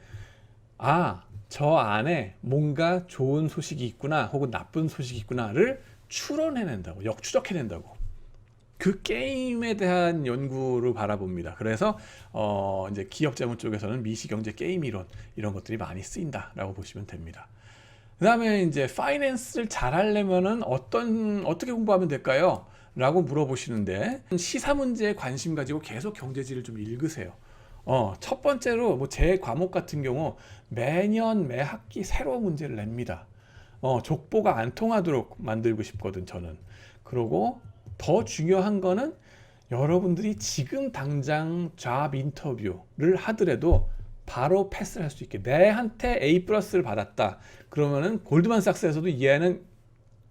저 안에 뭔가 좋은 소식이 있구나 혹은 나쁜 소식이 있구나를 추론해낸다고, 역추적해낸다고. 그 게임에 대한 연구를 바라봅니다. 그래서 이제 기업자문 쪽에서는 미시경제 게임 이론 이런 것들이 많이 쓰인다라고 보시면 됩니다. 그다음에 이제 파이낸스를 잘하려면은 어떻게 공부하면 될까요? 라고 물어보시는데 시사 문제에 관심 가지고 계속 경제지를 좀 읽으세요. 첫 번째로 뭐 제 과목 같은 경우 매년 매 학기 새로운 문제를 냅니다. 족보가 안 통하도록 만들고 싶거든 저는. 그리고 더 중요한 거는 여러분들이 지금 당장 잡 인터뷰를 하더라도 바로 패스를 할 수 있게 내한테 A 플러스를 받았다 그러면은 골드만삭스에서도 얘는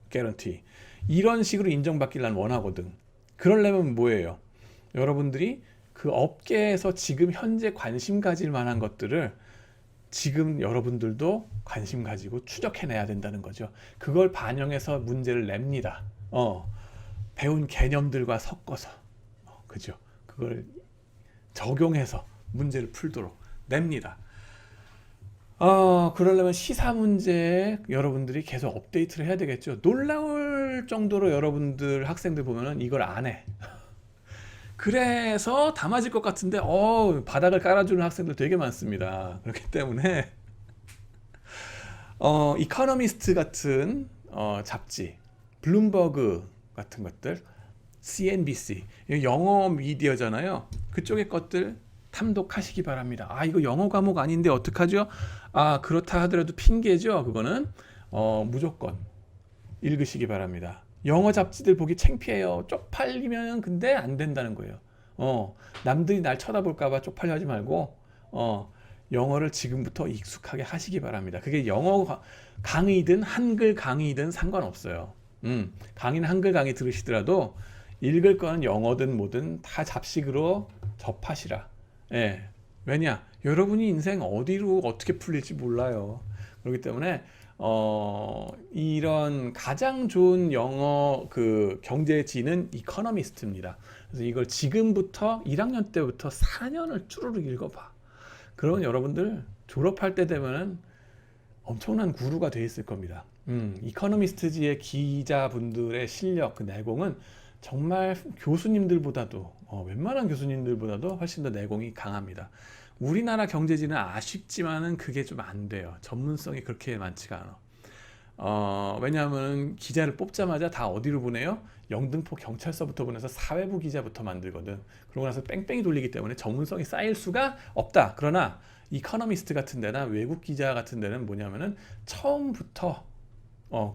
개런티 이런 식으로 인정받길 난 원하거든. 그러려면 뭐예요? 여러분들이 그 업계에서 지금 현재 관심 가질 만한 것들을 지금 여러분들도 관심 가지고 추적해내야 된다는 거죠. 그걸 반영해서 문제를 냅니다. 배운 개념들과 섞어서 그죠? 그걸 적용해서 문제를 풀도록 냅니다. 그러려면 시사 문제에 여러분들이 계속 업데이트를 해야 되겠죠. 놀라울 정도로 여러분들 학생들 보면은 이걸 안 해. 그래서 다 맞을 것 같은데 바닥을 깔아주는 학생들 되게 많습니다. 그렇기 때문에 이코노미스트 같은 잡지, 블룸버그 같은 것들, CNBC 영어 미디어잖아요. 그쪽의 것들 탐독하시기 바랍니다. 이거 영어 과목 아닌데 어떡하죠? 그렇다 하더라도 핑계죠. 그거는 무조건 읽으시기 바랍니다. 영어 잡지들 보기 창피해요. 쪽팔리면 근데 안 된다는 거예요. 남들이 날 쳐다볼까 봐 쪽팔려 하지 말고 영어를 지금부터 익숙하게 하시기 바랍니다. 그게 영어 강의든 한글 강의든 상관없어요. 강의는 한글 강의 들으시더라도 읽을 거는 영어든 뭐든 다 잡식으로 접하시라. 예. 왜냐? 여러분이 인생 어디로 어떻게 풀릴지 몰라요. 그렇기 때문에 이런 가장 좋은 영어 그 경제지는 이코노미스트입니다. 그래서 이걸 지금부터 1학년 때부터 4년을 쭈루룩 읽어봐. 그러면 여러분들 졸업할 때 되면은 엄청난 구루가 돼 있을 겁니다. 이코노미스트지의 기자분들의 실력, 그 내공은 정말 교수님들보다도 웬만한 교수님들보다도 훨씬 더 내공이 강합니다. 우리나라 경제지는 아쉽지만은 그게 좀 안 돼요. 전문성이 그렇게 많지가 않아. 왜냐하면 기자를 뽑자마자 다 어디로 보내요? 영등포 경찰서부터 보내서 사회부 기자부터 만들거든. 그러고 나서 뺑뺑이 돌리기 때문에 전문성이 쌓일 수가 없다. 그러나 이코노미스트 같은 데나 외국 기자 같은 데는 뭐냐면은 처음부터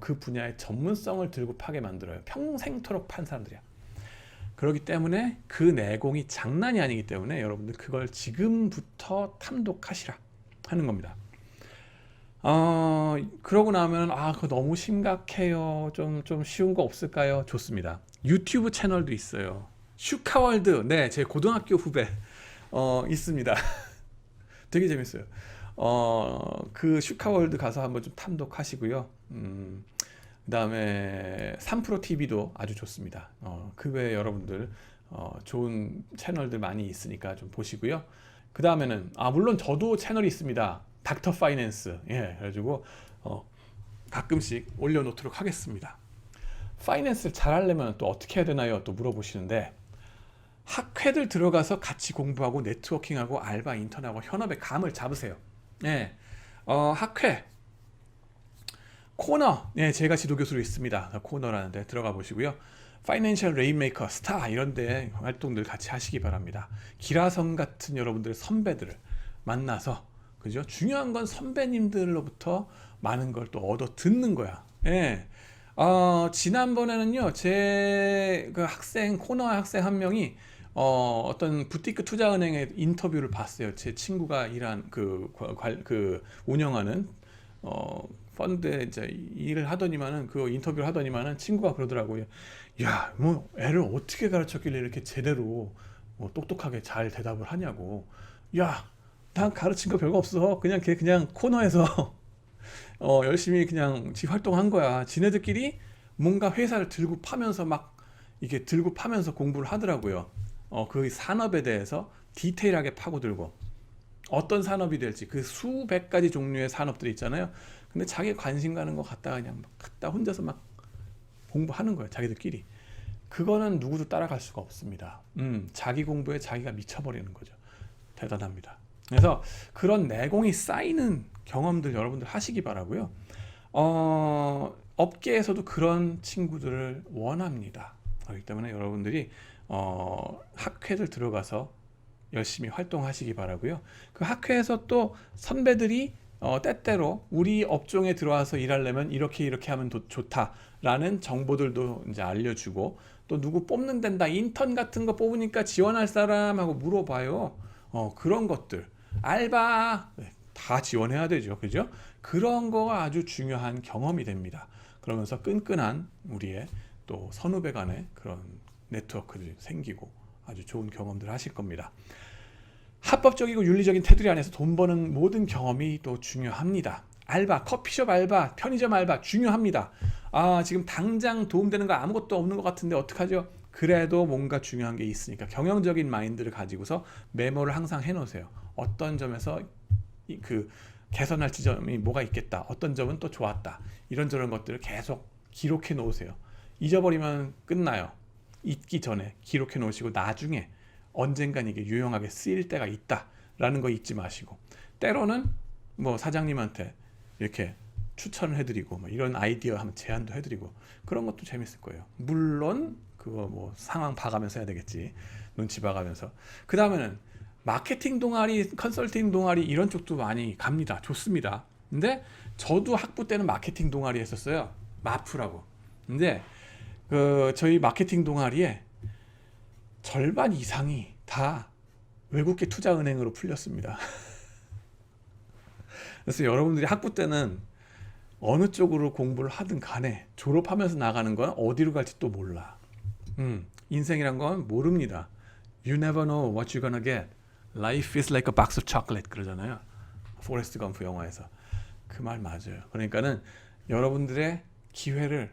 그 분야의 전문성을 들고 파게 만들어요. 평생토록 판 사람들이야. 그렇기 때문에 그 내공이 장난이 아니기 때문에 여러분들 그걸 지금부터 탐독하시라 하는 겁니다. 그러고 나면 그거 너무 심각해요. 좀 쉬운 거 없을까요? 좋습니다. 유튜브 채널도 있어요. 슈카월드, 네, 제 고등학교 후배 있습니다. 되게 재밌어요. 그 슈카월드 가서 한번 좀 탐독하시고요. 그 다음에 3프로 TV도 아주 좋습니다. 그 외에 여러분들 좋은 채널들 많이 있으니까 좀 보시고요. 그 다음에는 물론 저도 채널이 있습니다. 닥터 파이낸스. 그래가지고 가끔씩 올려놓도록 하겠습니다. 파이낸스를 잘하려면 또 어떻게 해야 되나요? 또 물어보시는데 학회들 들어가서 같이 공부하고 네트워킹하고 알바, 인턴하고 현업의 감을 잡으세요. 학회 코너, 제가 지도 교수로 있습니다. 코너라는 데 들어가 보시고요. 파이낸셜 레인메이커, 스타 이런 데 활동들 같이 하시기 바랍니다. 기라성 같은 여러분들의 선배들을 만나서 그죠? 중요한 건 선배님들로부터 많은 걸 또 얻어 듣는 거야. 지난번에는요, 제 그 학생, 코너 학생 한 명이 어떤 부티크 투자은행의 인터뷰를 봤어요. 제 친구가 일한 그 운영하는 펀드에 이제 일을 하더니만은 그 인터뷰를 하더니만은 친구가 그러더라고요. 야, 뭐 애를 어떻게 가르쳤길래 이렇게 제대로 똑똑하게 잘 대답을 하냐고. 야, 난 가르친 거 별거 없어. 그냥 걔 그냥 코너에서 열심히 그냥 지 활동한 거야. 지네들끼리 뭔가 회사를 들고 파면서 막 이게 들고 파면서 공부를 하더라고요. 그 산업에 대해서 디테일하게 파고들고 어떤 산업이 될지 그 수백 가지 종류의 산업들이 있잖아요. 근데 자기 관심 가는 거 갖다가 그냥 막 갖다 혼자서 막 공부하는 거예요. 자기들끼리. 그거는 누구도 따라갈 수가 없습니다. 자기 공부에 자기가 미쳐버리는 거죠. 대단합니다. 그래서 그런 내공이 쌓이는 경험들 여러분들 하시기 바라고요. 업계에서도 그런 친구들을 원합니다. 그렇기 때문에 여러분들이 학회들 들어가서 열심히 활동하시기 바라고요. 그 학회에서 또 선배들이 때때로 우리 업종에 들어와서 일하려면 이렇게 하면 좋다라는 정보들도 이제 알려주고, 또 누구 뽑는 된다, 인턴 같은 거 뽑으니까 지원할 사람 하고 물어봐요. 그런 것들, 알바 다 지원해야 되죠, 그죠? 그런 거가 아주 중요한 경험이 됩니다. 그러면서 끈끈한 우리의 또 선후배 간의 그런 네트워크들이 생기고 아주 좋은 경험들 하실 겁니다. 합법적이고 윤리적인 테두리 안에서 돈 버는 모든 경험이 또 중요합니다. 알바, 커피숍 알바, 편의점 알바 중요합니다. 지금 당장 도움되는 거 아무것도 없는 것 같은데 어떡하죠? 그래도 뭔가 중요한 게 있으니까 경영적인 마인드를 가지고서 메모를 항상 해놓으세요. 어떤 점에서 그 개선할 지점이 뭐가 있겠다, 어떤 점은 또 좋았다, 이런저런 것들을 계속 기록해 놓으세요. 잊어버리면 끝나요. 잊기 전에 기록해 놓으시고 나중에 언젠간 이게 유용하게 쓰일 때가 있다라는 거 잊지 마시고, 때로는 뭐 사장님한테 이렇게 추천을 해드리고 뭐 이런 아이디어 한번 제안도 해드리고 그런 것도 재밌을 거예요. 물론 그거 뭐 상황 봐가면서 해야 되겠지, 눈치 봐가면서. 그 다음에는 마케팅 동아리, 컨설팅 동아리 이런 쪽도 많이 갑니다. 좋습니다. 근데 저도 학부 때는 마케팅 동아리 했었어요. 마프라고. 근데 저희 마케팅 동아리에 절반 이상이 다 외국계 투자은행으로 풀렸습니다. 그래서 여러분들이 학부 때는 어느 쪽으로 공부를 하든 간에 졸업하면서 나가는 건 어디로 갈지 또 몰라. 인생이란 건 모릅니다. You never know what you're gonna get. Life is like a box of chocolate 그러잖아요. 포레스트 검프 영화에서. 그 말 맞아요. 그러니까는 여러분들의 기회를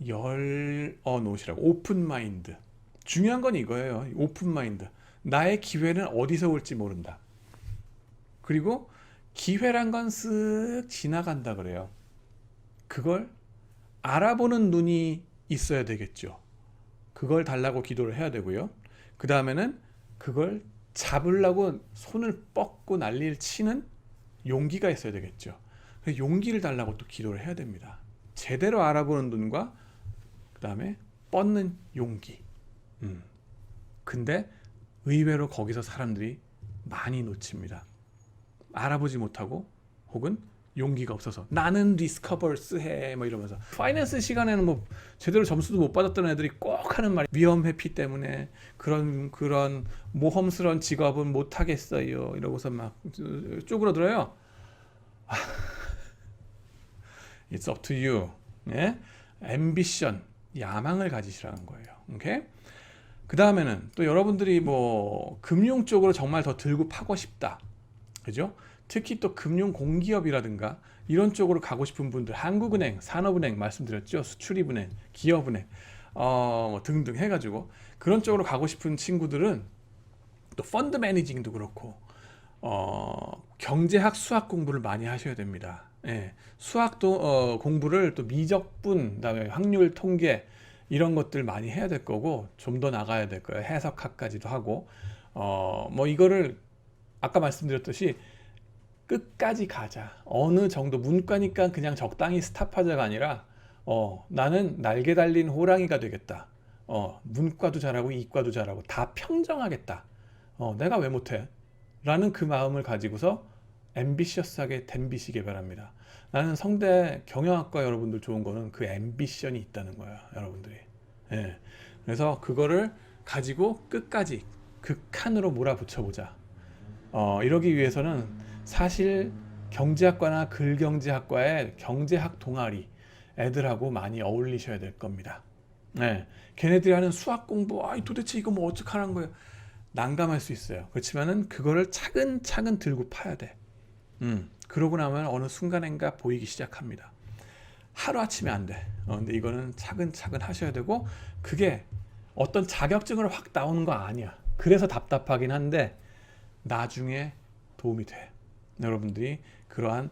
열어 놓으시라고. 오픈 마인드. 중요한 건 이거예요. 오픈 마인드. 나의 기회는 어디서 올지 모른다. 그리고 기회란 건 쓱 지나간다 그래요. 그걸 알아보는 눈이 있어야 되겠죠. 그걸 달라고 기도를 해야 되고요. 그 다음에는 그걸 잡으려고 손을 뻗고 난리를 치는 용기가 있어야 되겠죠. 그래서 용기를 달라고 또 기도를 해야 됩니다. 제대로 알아보는 눈과 그 다음에 뻗는 용기. 근데 의외로 거기서 사람들이 많이 놓칩니다. 알아보지 못하고 혹은 용기가 없어서 나는 리스커버스 해 뭐 이러면서. 파이낸스 시간에는 뭐 제대로 점수도 못 받았던 애들이 꼭 하는 말이 위험 회피 때문에 그런 모험스러운 직업은 못 하겠어요 이러고서 막 쪼그러들어요. It's up to you. 예? 앰비션, 야망을 가지시라는 거예요. 오케이? 그 다음에는 또 여러분들이 뭐 금융 쪽으로 정말 더 들고 파고 싶다, 그죠? 특히 또 금융 공기업이라든가 이런 쪽으로 가고 싶은 분들, 한국은행, 산업은행 말씀드렸죠, 수출입은행, 기업은행 뭐 등등 해가지고 그런 쪽으로 가고 싶은 친구들은 또 펀드 매니징도 그렇고 경제학, 수학 공부를 많이 하셔야 됩니다. 예, 수학도 공부를 또 미적분, 그다음에 확률 통계 이런 것들 많이 해야 될 거고 좀 더 나가야 될 거예요. 해석학까지도 하고 뭐 이거를 아까 말씀드렸듯이 끝까지 가자. 어느 정도 문과니까 그냥 적당히 스탑하자가 아니라 나는 날개 달린 호랑이가 되겠다. 문과도 잘하고 이과도 잘하고 다 평정하겠다. 내가 왜 못해? 라는 그 마음을 가지고서 앰비셔스하게 댐비시길 바랍니다. 나는 성대 경영학과 여러분들 좋은 거는 그 앰비션이 있다는 거야, 여러분들이. 예. 그래서 그거를 가지고 끝까지 극한으로 몰아붙여 보자. 이러기 위해서는 사실 경제학과나 글경제학과의 경제학 동아리 애들하고 많이 어울리셔야 될 겁니다. 네. 걔네들이 하는 수학 공부, 도대체 이거 뭐 어떡하는 거예요? 난감할 수 있어요. 그렇지만은 그거를 차근차근 들고 파야 돼. 그러고 나면 어느 순간인가 보이기 시작합니다. 하루아침에 안 돼. 근데 이거는 차근차근 하셔야 되고, 그게 어떤 자격증으로 확 나오는 거 아니야. 그래서 답답하긴 한데 나중에 도움이 돼. 여러분들이 그러한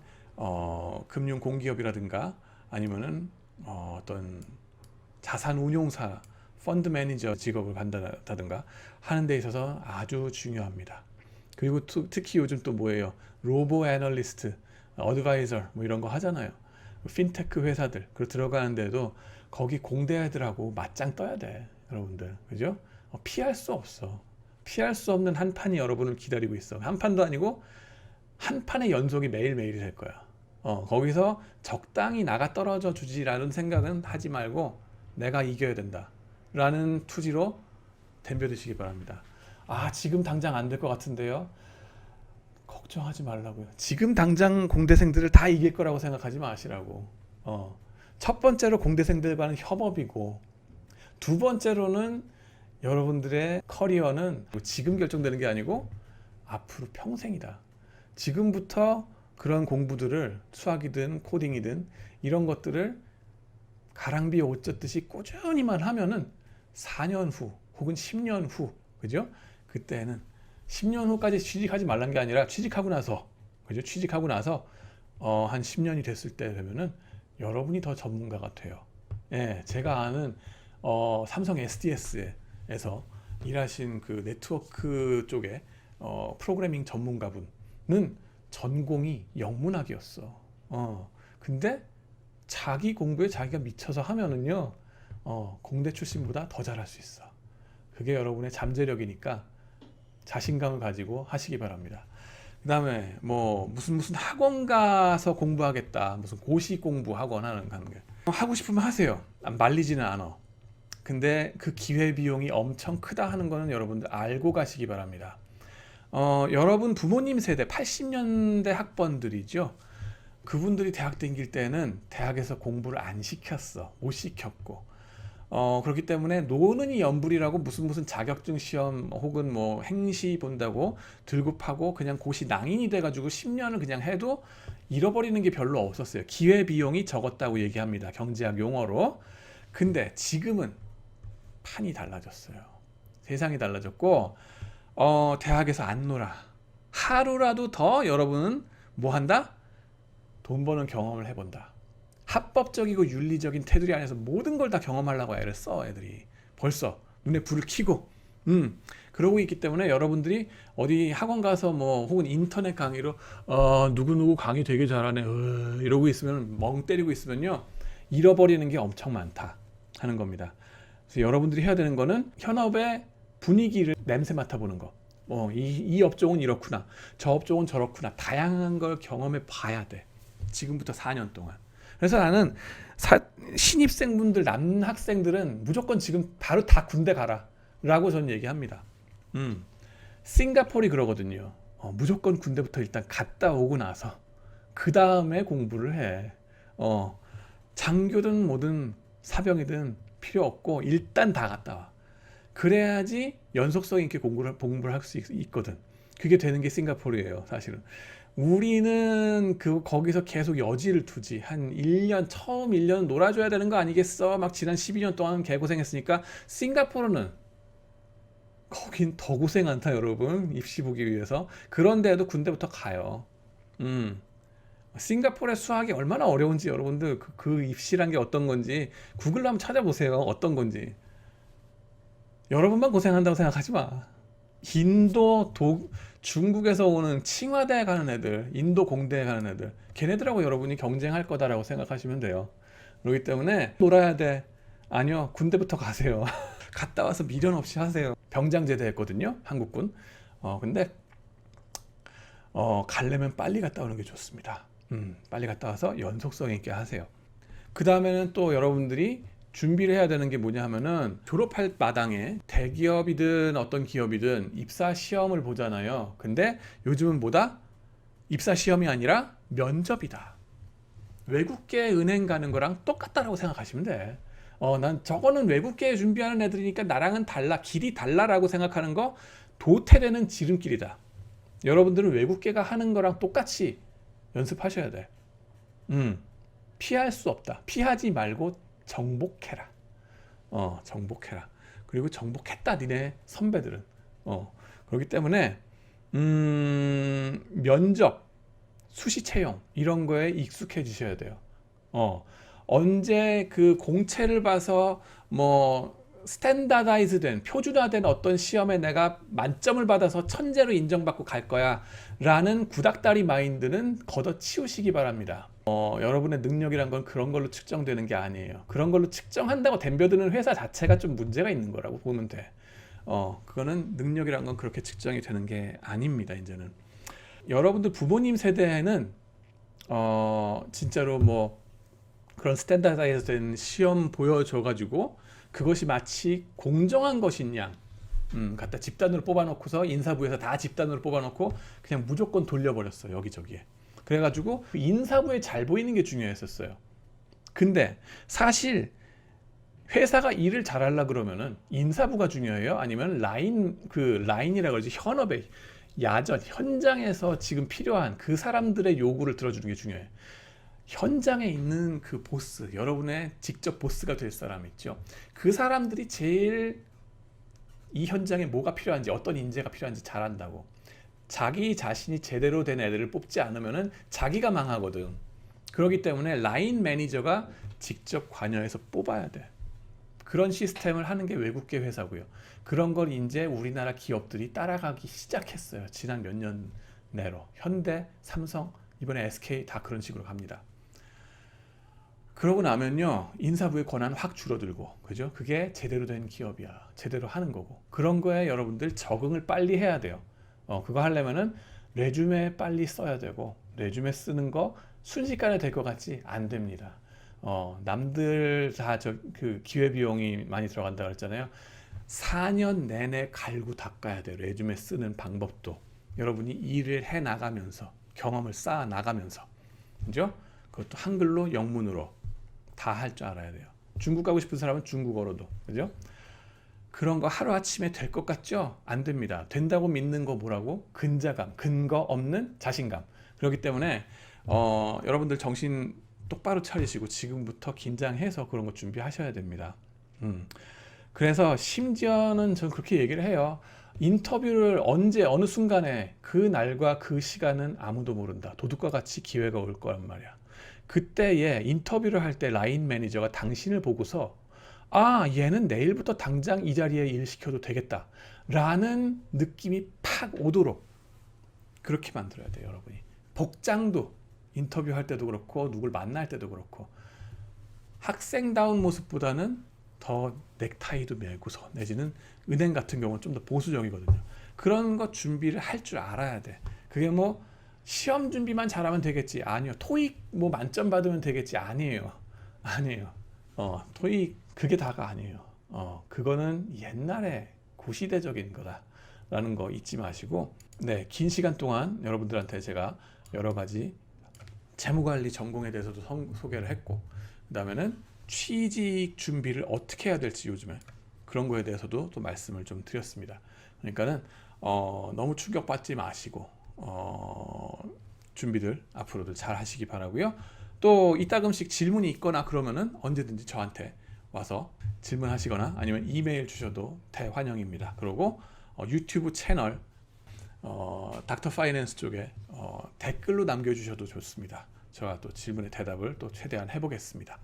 금융 공기업이라든가 아니면은 어떤 자산 운용사, 펀드 매니저 직업을 간다든가 하는 데 있어서 아주 중요합니다. 그리고 특히 요즘 또 뭐예요? 로보 애널리스트, 어드바이저 뭐 이런 거 하잖아요. 핀테크 회사들 그 들어가는데도 거기 공대 애들하고 맞짱 떠야 돼, 여러분들. 그죠? 피할 수 없어. 피할 수 없는 한 판이 여러분을 기다리고 있어. 한 판도 아니고 한 판의 연속이 매일매일이 될 거야. 거기서 적당히 나가 떨어져 주지라는 생각은 하지 말고 내가 이겨야 된다 라는 투지로 덤벼드시기 바랍니다. 지금 당장 안 될 것 같은데요. 걱정하지 말라고요. 지금 당장 공대생들을 다 이길 거라고 생각하지 마시라고. 첫 번째로 공대생들과는 협업이고, 두 번째로는 여러분들의 커리어는 지금 결정되는 게 아니고 앞으로 평생이다. 지금부터 그런 공부들을 수학이든 코딩이든 이런 것들을 가랑비에 옷 젖듯이 꾸준히만 하면은 4년 후 혹은 10년 후, 그죠? 그때는 10년 후까지 취직하지 말란 게 아니라 취직하고 나서, 그죠? 취직하고 나서 한 10년이 됐을 때 되면은 여러분이 더 전문가가 돼요. 예, 제가 아는 삼성 SDS에서 일하신 그 네트워크 쪽에 프로그래밍 전문가분은 전공이 영문학이었어. 근데 자기 공부에 자기가 미쳐서 하면은요, 공대 출신보다 더 잘할 수 있어. 그게 여러분의 잠재력이니까 자신감을 가지고 하시기 바랍니다. 그 다음에 뭐 무슨 학원 가서 공부하겠다, 무슨 고시 공부 학원 하는 게 하고 싶으면 하세요. 말리지는 않아. 근데 그 기회비용이 엄청 크다 하는 거는 여러분들 알고 가시기 바랍니다. 여러분 부모님 세대 80년대 학번들이죠. 그분들이 대학 다닐 때는 대학에서 공부를 안 시켰어. 못 시켰고. 그렇기 때문에 노는이 연불이라고 무슨 자격증 시험 혹은 뭐 행시 본다고 들고 파고 그냥 고시 낭인이 돼가지고 10년을 그냥 해도 잃어버리는 게 별로 없었어요. 기회비용이 적었다고 얘기합니다. 경제학 용어로. 근데 지금은 판이 달라졌어요. 세상이 달라졌고, 대학에서 안 놀아. 하루라도 더 여러분은 뭐 한다? 돈 버는 경험을 해본다. 합법적이고 윤리적인 테두리 안에서 모든 걸 다 경험하려고 애를 써. 애들이 벌써 눈에 불을 켜고 그러고 있기 때문에 여러분들이 어디 학원 가서 뭐 혹은 인터넷 강의로 누구누구 강의 되게 잘하네 이러고 있으면, 멍 때리고 있으면요, 잃어버리는 게 엄청 많다 하는 겁니다. 그래서 여러분들이 해야 되는 거는 현업의 분위기를 냄새 맡아보는 거. 이 업종은 이렇구나, 저 업종은 저렇구나, 다양한 걸 경험해 봐야 돼. 지금부터 4년 동안. 그래서 나는 신입생분들, 남학생들은 무조건 지금 바로 다 군대 가라 라고 저는 얘기합니다. 싱가포르이 그러거든요. 무조건 군대부터 일단 갔다 오고 나서 그 다음에 공부를 해. 장교든 뭐든 사병이든 필요 없고 일단 다 갔다 와. 그래야지 연속성 있게 공부를 할 수 있거든. 그게 되는 게 싱가포르예요, 사실은. 우리는 거기서 계속 여지를 두지. 한 1년, 처음 1년 놀아줘야 되는 거 아니겠어? 막 지난 12년 동안 개고생했으니까. 싱가포르는 거긴 더 고생 않다, 여러분. 입시 보기 위해서. 그런데도 군대부터 가요. 싱가포르의 수학이 얼마나 어려운지 여러분들 그 입시란 게 어떤 건지 구글로 한번 찾아보세요. 어떤 건지. 여러분만 고생한다고 생각하지 마. 중국에서 오는 칭화대에 가는 애들, 인도 공대에 가는 애들, 걔네들하고 여러분이 경쟁할 거다라고 생각하시면 돼요. 그렇기 때문에 놀아야 돼. 아니요, 군대부터 가세요. 갔다 와서 미련 없이 하세요. 병장제대 했거든요, 한국군. 근데 가려면 빨리 갔다 오는 게 좋습니다. 빨리 갔다 와서 연속성 있게 하세요. 그 다음에는 또 여러분들이 준비를 해야 되는 게 뭐냐 하면은, 졸업할 마당에 대기업이든 어떤 기업이든 입사 시험을 보잖아요. 근데 요즘은 뭐다? 입사 시험이 아니라 면접이다. 외국계 은행 가는 거랑 똑같다라고 생각하시면 돼. 난 저거는 외국계 준비하는 애들이니까 나랑은 달라, 길이 달라라고 생각하는 거 도태되는 지름길이다. 여러분들은 외국계가 하는 거랑 똑같이 연습하셔야 돼. 피할 수 없다. 피하지 말고 정복해라. 정복해라. 그리고 정복했다, 니네 선배들은. 그렇기 때문에 면접, 수시 채용 이런 거에 익숙해지셔야 돼요. 언제 그 공채를 봐서 뭐 스탠다다이즈된 표준화된 어떤 시험에 내가 만점을 받아서 천재로 인정받고 갈 거야 라는 구닥다리 마인드는 걷어치우시기 바랍니다. 여러분의 능력이란 건 그런 걸로 측정되는 게 아니에요. 그런 걸로 측정한다고 덤벼드는 회사 자체가 좀 문제가 있는 거라고 보면 돼. 그거는 능력이란 건 그렇게 측정이 되는 게 아닙니다. 이제는 여러분들 부모님 세대에는 진짜로 뭐 그런 스탠다드화된 시험 보여줘가지고 그것이 마치 공정한 것인 양 갖다 집단으로 뽑아놓고서 인사부에서 다 집단으로 뽑아놓고 그냥 무조건 돌려버렸어 여기저기에. 그래가지고 그 인사부에 잘 보이는 게 중요했었어요. 근데 사실 회사가 일을 잘하려 그러면은 인사부가 중요해요? 아니면 라인이라 그러지, 현업의 야전 현장에서 지금 필요한 그 사람들의 요구를 들어주는 게 중요해요. 현장에 있는 그 보스, 여러분의 직접 보스가 될 사람 있죠. 그 사람들이 제일 이 현장에 뭐가 필요한지, 어떤 인재가 필요한지 잘 안다고. 자기 자신이 제대로 된 애들을 뽑지 않으면은 자기가 망하거든. 그렇기 때문에 라인 매니저가 직접 관여해서 뽑아야 돼. 그런 시스템을 하는 게 외국계 회사고요. 그런 걸 이제 우리나라 기업들이 따라가기 시작했어요. 지난 몇 년 내로. 현대, 삼성, 이번에 SK 다 그런 식으로 갑니다. 그러고 나면요, 인사부의 권한 확 줄어들고, 그죠? 그게 제대로 된 기업이야. 제대로 하는 거고. 그런 거에 여러분들 적응을 빨리 해야 돼요. 그거 하려면은 레주메 빨리 써야 되고, 레주메 쓰는 거 순식간에 될 것 같지? 안 됩니다. 남들 다 그 기회비용이 많이 들어간다 그랬잖아요. 4년 내내 갈고 닦아야 돼요. 레주메 쓰는 방법도. 여러분이 일을 해 나가면서, 경험을 쌓아 나가면서. 그죠? 그것도 한글로 영문으로 다 할 줄 알아야 돼요. 중국 가고 싶은 사람은 중국어로도. 그죠? 그런 거 하루아침에 될 것 같죠? 안 됩니다. 된다고 믿는 거 뭐라고? 근자감, 근거 없는 자신감. 그렇기 때문에 여러분들 정신 똑바로 차리시고 지금부터 긴장해서 그런 거 준비하셔야 됩니다. 그래서 심지어는 전 그렇게 얘기를 해요. 인터뷰를 언제 어느 순간에 그 날과 그 시간은 아무도 모른다. 도둑과 같이 기회가 올 거란 말이야. 그때에 인터뷰를 할 때 라인 매니저가 당신을 보고서 얘는 내일부터 당장 이 자리에 일 시켜도 되겠다 라는 느낌이 팍 오도록 그렇게 만들어야 돼요. 여러분이 복장도 인터뷰할 때도 그렇고 누굴 만날 때도 그렇고 학생다운 모습보다는 더 넥타이도 매고서, 내지는 은행 같은 경우는 좀 더 보수적이거든요. 그런 거 준비를 할 줄 알아야 돼. 그게 뭐 시험 준비만 잘하면 되겠지? 아니요. 토익 뭐 만점 받으면 되겠지? 아니에요. 토익 그게 다가 아니에요. 그거는 옛날에 구시대적인 거다라는 거 잊지 마시고, 네, 긴 시간 동안 여러분들한테 제가 여러 가지 재무관리 전공에 대해서도 소개를 했고, 그 다음에는 취직 준비를 어떻게 해야 될지 요즘에 그런 거에 대해서도 또 말씀을 좀 드렸습니다. 그러니까는 너무 충격받지 마시고 준비들 앞으로도 잘 하시기 바라고요. 또 이따금씩 질문이 있거나 그러면은 언제든지 저한테 와서 질문하시거나 아니면 이메일 주셔도 대환영입니다. 그리고 유튜브 채널 닥터 파이낸스 쪽에 댓글로 남겨주셔도 좋습니다. 제가 또 질문에 대답을 또 최대한 해보겠습니다.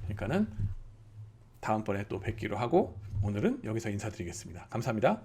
그러니까는 다음번에 또 뵙기로 하고 오늘은 여기서 인사드리겠습니다. 감사합니다.